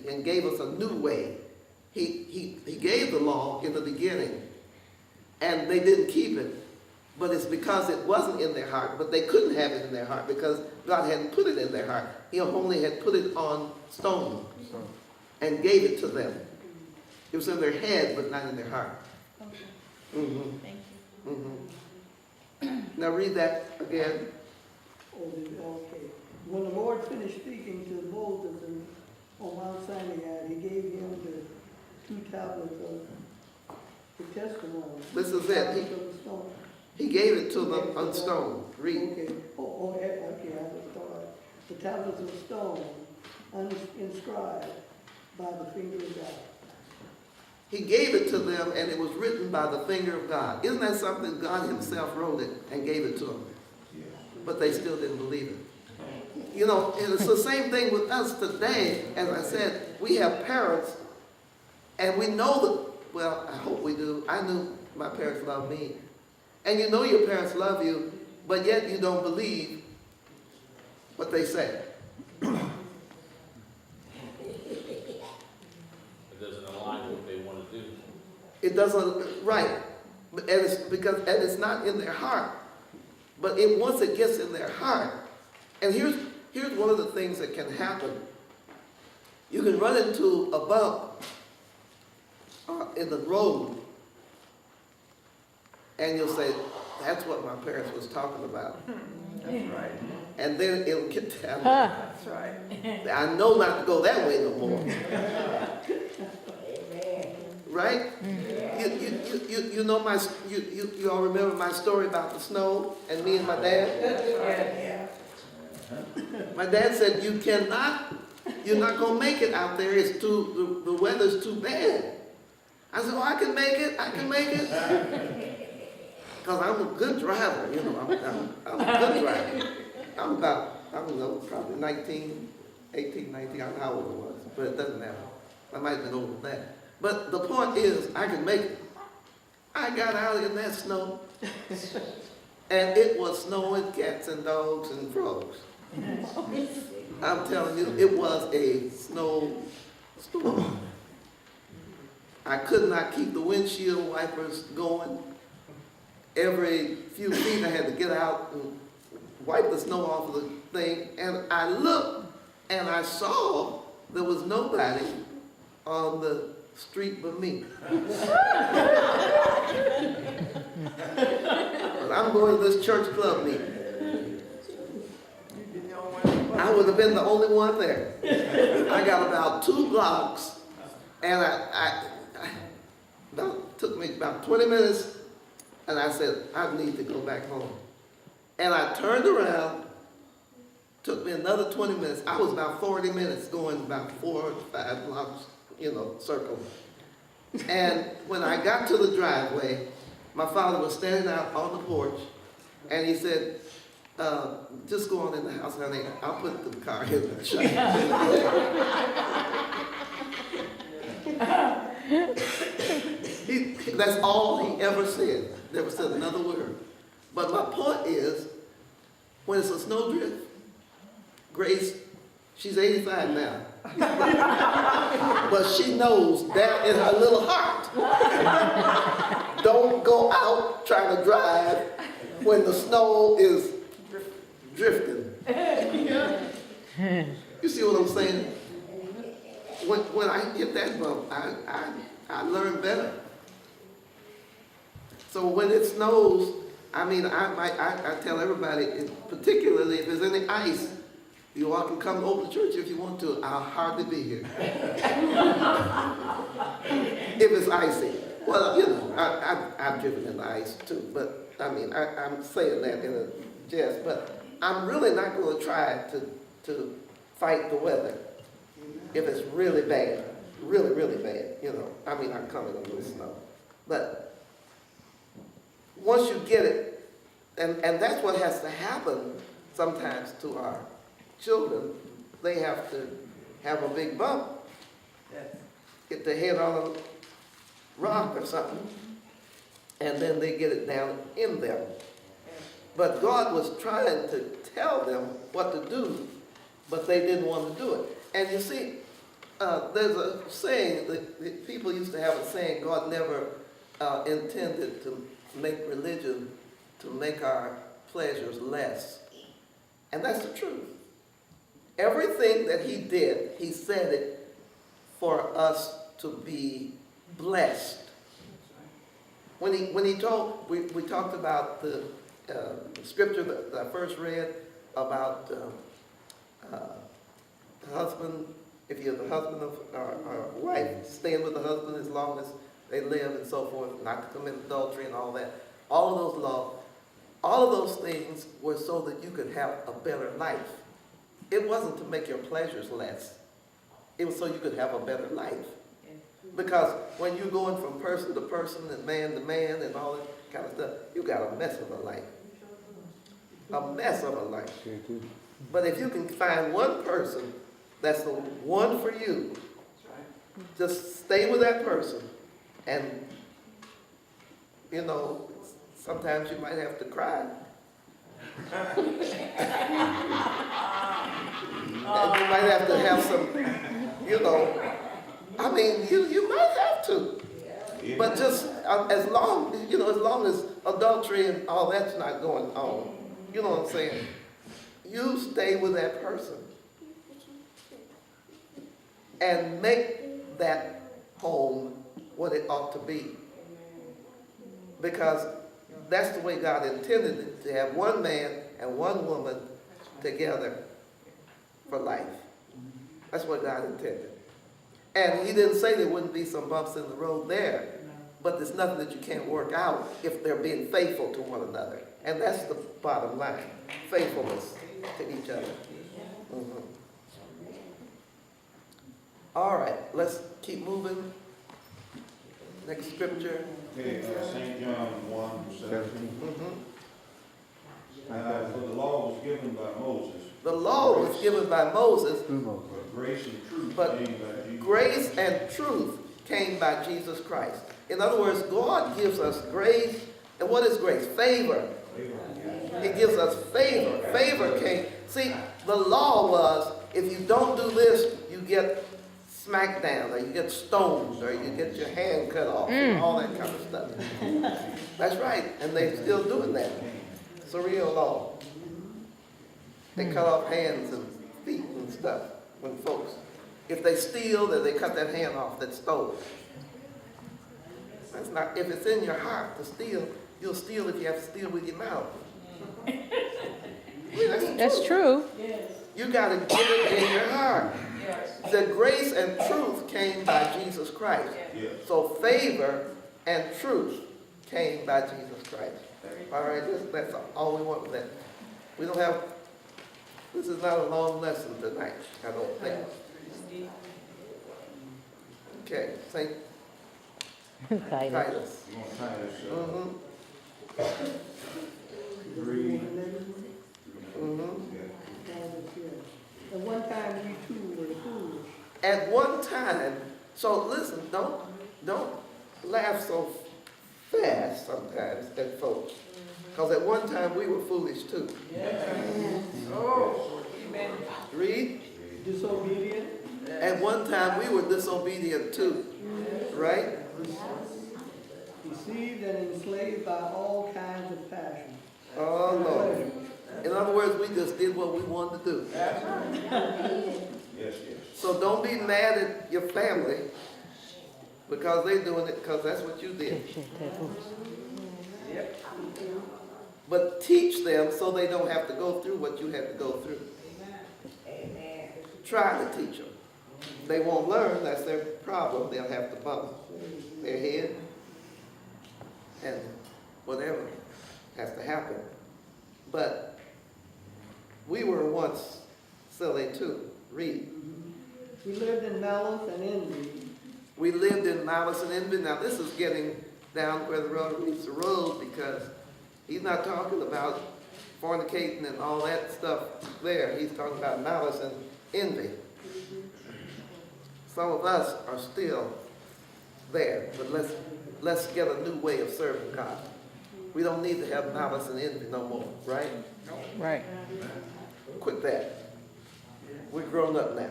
and gave us a new way. He gave the law in the beginning, and they didn't keep it. But it's because it wasn't in their heart, but they couldn't have it in their heart because God hadn't put it in their heart. He only had put it on stone and gave it to them. It was in their head, but not in their heart. Okay. Mm-hmm. Thank you. Mm-hmm. Now read that again. Okay. When the Lord finished speaking to Moses on Mount Sinai, he gave him the 2 tablets of the testimony. This is it. He gave it to them on stone. Read. Okay. Okay, I was thought. The tablets of stone, inscribed by the finger of God. He gave it to them, and it was written by the finger of God. Isn't that something? God himself wrote it and gave it to them. But they still didn't believe it. You know, and it's the same thing with us today. As I said, we have parents, and we know that, well, I hope we do. I knew my parents loved me. And you know your parents love you, but yet you don't believe what they say. It doesn't align with what they want to do. It doesn't, right. And it's not in their heart. But once it gets in their heart, and here's one of the things that can happen. You can run into a bump in the road, and you'll say, that's what my parents was talking about. That's right. And then it'll get down. That's right. I know not to go that way no more. Right? You know you all remember my story about the snow and me and my dad? My dad said, you're not going to make it out there. The weather's too bad. I said, I can make it. Because I'm a good driver, you know. I'm a good driver. I'm about, I don't know, probably 19, 18, 19, I don't know how old I was, but it doesn't matter. I might have been older than that. But the point is, I can make it. I got out in that snow, and it was snowing cats and dogs and frogs. I'm telling you, it was a snowstorm. I could not keep the windshield wipers going. Every few feet I had to get out and wipe the snow off of the thing. And I looked and I saw there was nobody on the street but me. But I'm going to this church club meeting. I would have been the only one there. I got about 2 blocks, and it took me about 20 minutes. And I said, I need to go back home. And I turned around, took me another 20 minutes. I was about 40 minutes going about 4 or 5 blocks, circle. And when I got to the driveway, my father was standing out on the porch, and he said, just go on in the house, honey. I'll put the car in the shop. That's all he ever said. Never said another word. But my point is, when it's a snowdrift, Grace, she's 85 now. But she knows that in her little heart. Don't go out trying to drive when the snow is drifting. You see what I'm saying? When I hit that bump, I learned better. So when it snows, I tell everybody, particularly if there's any ice, you all can come over to church if you want to. I'll hardly be here. If it's icy. Well, I've driven in the ice too, but I'm saying that in a jest, but I'm really not going to try to fight the weather if it's really bad, really, really bad, I'm coming in the snow. But once you get it, and that's what has to happen sometimes to our children, they have to have a big bump, get their head on a rock or something, and then they get it down in them. But God was trying to tell them what to do, but they didn't want to do it. And you see, there's a saying that people used to have a saying, God never intended to make religion to make our pleasures less. And that's the truth. Everything that he did, he said it for us to be blessed. When he told, we talked about the scripture that I first read about the husband, if you're the husband of or wife, staying with the husband as long as they live and so forth, not to commit adultery and all that. All of those laws, all of those things were so that you could have a better life. It wasn't to make your pleasures less. It was so you could have a better life. Because when you're going from person to person and man to man and all that kind of stuff, you got a mess of a life. A mess of a life. But if you can find one person that's the one for you, just stay with that person. And, you know, sometimes you might have to cry. And you might have to have some, you know, I mean, you might have to. But just as long as adultery and all that's not going on, you know what I'm saying? You stay with that person. And make that home what it ought to be. Because that's the way God intended it, to have one man and one woman together for life. That's what God intended. And he didn't say there wouldn't be some bumps in the road there, but there's nothing that you can't work out if they're being faithful to one another. And that's the bottom line, faithfulness to each other. Mm-hmm. All right, let's keep moving. Next scripture. Okay, St. John 1:17. Mm-hmm. For the law was given by Moses. The law was given by Moses, But grace and truth but came by Jesus. grace and truth came by Jesus Christ. In other words, God gives us grace. And what is grace? Favor. He gives us favor. Favor came. See, the law was, if you don't do this, you get smacked down, or you get stoned, or you get your hand cut off, and all that kind of stuff. That's right, and they're still doing that. It's a real law. They cut off hands and feet and stuff when folks, if they steal, then they cut that hand off that stole. That's not, if it's in your heart to steal, you'll steal if you have to steal with your mouth. I mean, that's true. You got to get it in your heart. The grace and truth came by Jesus Christ. Yes. So favor and truth came by Jesus Christ. All right, that's all we want with that. We don't have, this is not a long lesson tonight, I don't think. Okay, St. Titus. You want Titus Mm-hmm. 3. Mm-hmm. At one time, we too were foolish. At one time, so listen, don't laugh so fast sometimes at folks. Because at one time we were foolish too. Oh, amen. Read. Disobedient. At one time we were disobedient too. Right? Deceived and enslaved by all kinds of passions. Oh Lord. In other words, we just did what we wanted to do. Yes, yes. So don't be mad at your family because they're doing it because that's what you did. Yep. But teach them so they don't have to go through what you had to go through. Amen. Try to teach them. They won't learn, that's their problem. They'll have to bump their head and whatever has to happen. But we were once silly too. Read. We lived in malice and envy. We lived in malice and envy. Now this is getting down where the road meets the road because he's not talking about fornicating and all that stuff there. He's talking about malice and envy. Some of us are still there, but let's get a new way of serving God. We don't need to have malice and envy no more, right? Right. Quit that. We're grown up now.